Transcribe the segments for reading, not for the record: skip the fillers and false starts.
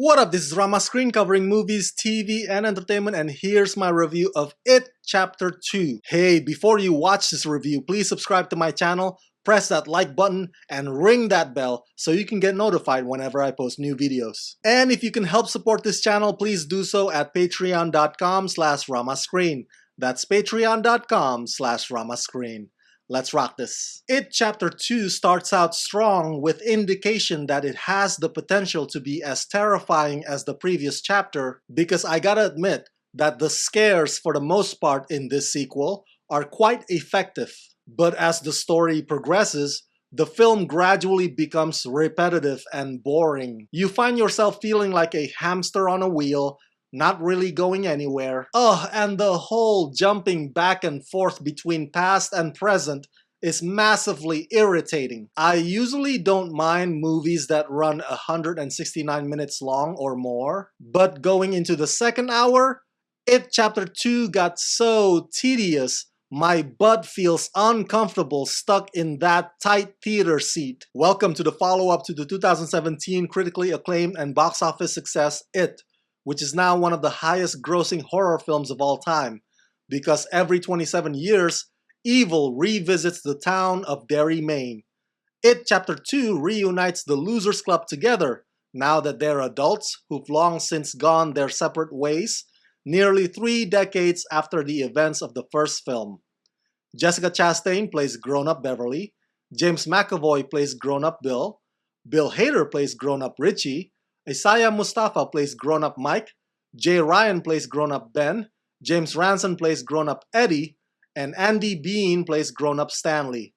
What up, this is Rama Screen covering movies, TV, and entertainment, and here's my review of It Chapter 2. Hey, before you watch this review, please subscribe to my channel, press that like button, and ring that bell so you can get notified whenever I post new videos. And if you can help support this channel, please do so at patreon.com/ramascreen. That's patreon.com/ramascreen. Let's rock this. It Chapter 2 starts out strong with indication that it has the potential to be as terrifying as the previous chapter, because I gotta admit that the scares for the most part in this sequel are quite effective. But as the story progresses, the film gradually becomes repetitive and boring. You find yourself feeling like a hamster on a wheel, not really going anywhere. And the whole jumping back and forth between past and present is massively irritating. I usually don't mind movies that run 169 minutes long or more, but going into the second hour, It Chapter 2 got so tedious, my butt feels uncomfortable stuck in that tight theater seat. Welcome to the follow-up to the 2017 critically acclaimed and box office success, It, which is now one of the highest grossing horror films of all time, because every 27 years, evil revisits the town of Derry, Maine. It Chapter 2 reunites the Losers Club together, now that they're adults who've long since gone their separate ways, nearly 3 decades after the events of the first film. Jessica Chastain plays grown-up Beverly, James McAvoy plays grown-up Bill, Bill Hader plays grown-up Richie, Isaiah Mustafa plays grown-up Mike, Jay Ryan plays grown-up Ben, James Ranson plays grown-up Eddie, and Andy Bean plays grown-up Stanley.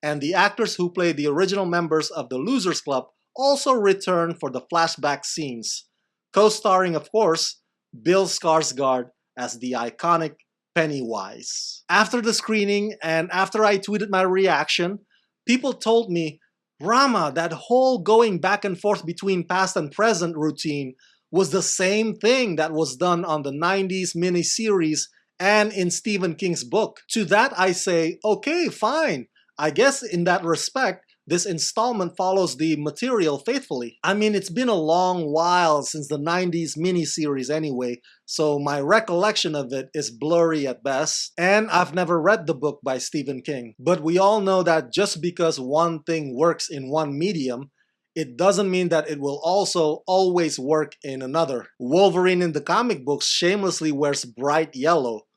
And the actors who play the original members of the Losers Club also return for the flashback scenes, co-starring, of course, Bill Skarsgård as the iconic Pennywise. After the screening and after I tweeted my reaction, people told me, "Rama, that whole going back and forth between past and present routine was the same thing that was done on the 90s miniseries and in Stephen King's book." To that I say, okay, fine. I guess in that respect, this installment follows the material faithfully. I mean, it's been a long while since the 90s miniseries anyway, so my recollection of it is blurry at best, and I've never read the book by Stephen King. But we all know that just because one thing works in one medium, it doesn't mean that it will also always work in another. Wolverine in the comic books shamelessly wears bright yellow,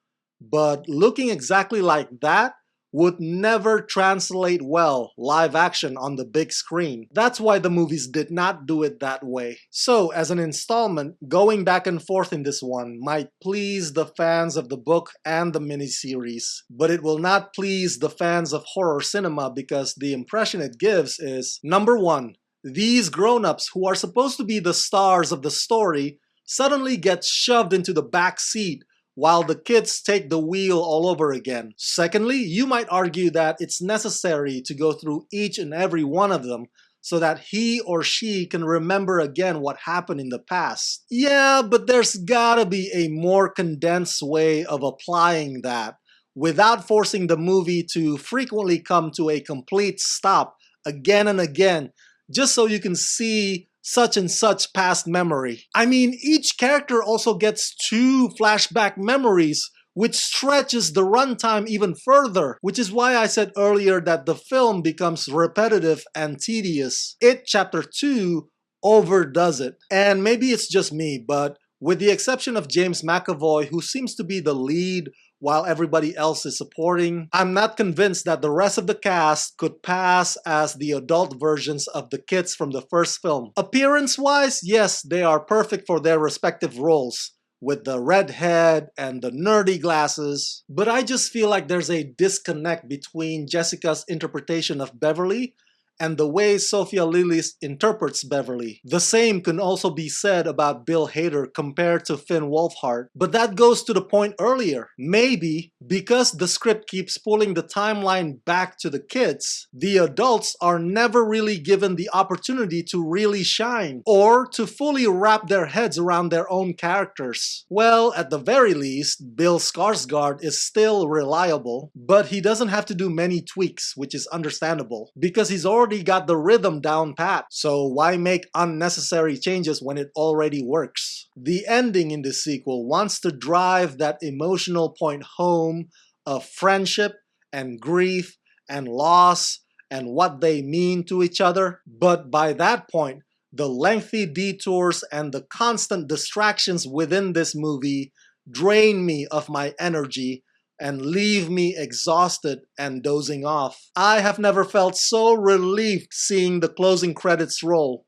but looking exactly like that would never translate well live action on the big screen. That's why the movies did not do it that way. So as an installment, going back and forth in this one might please the fans of the book and the miniseries, but it will not please the fans of horror cinema because the impression it gives is, number one, these grown-ups who are supposed to be the stars of the story suddenly get shoved into the back seat while the kids take the wheel all over again. Secondly, you might argue that it's necessary to go through each and every one of them so that he or she can remember again what happened in the past. Yeah, but there's gotta be a more condensed way of applying that without forcing the movie to frequently come to a complete stop again and again just so you can see such and such past memory. I mean, each character also gets 2 flashback memories, which stretches the runtime even further, which is why I said earlier that the film becomes repetitive and tedious. It Chapter 2 overdoes it. And maybe it's just me, but with the exception of James McAvoy, who seems to be the lead while everybody else is supporting, I'm not convinced that the rest of the cast could pass as the adult versions of the kids from the first film. Appearance-wise, yes, they are perfect for their respective roles, with the red head and the nerdy glasses, but I just feel like there's a disconnect between Jessica's interpretation of Beverly and the way Sophia Lillis interprets Beverly. The same can also be said about Bill Hader compared to Finn Wolfhard, but that goes to the point earlier. Maybe because the script keeps pulling the timeline back to the kids, the adults are never really given the opportunity to really shine or to fully wrap their heads around their own characters. Well, at the very least, Bill Skarsgård is still reliable, but he doesn't have to do many tweaks, which is understandable because he's already already got the rhythm down pat, so why make unnecessary changes when it already works? The ending in the sequel wants to drive that emotional point home of friendship and grief and loss and what they mean to each other. But by that point, the lengthy detours and the constant distractions within this movie drain me of my energy and leave me exhausted and dozing off. I have never felt so relieved seeing the closing credits roll.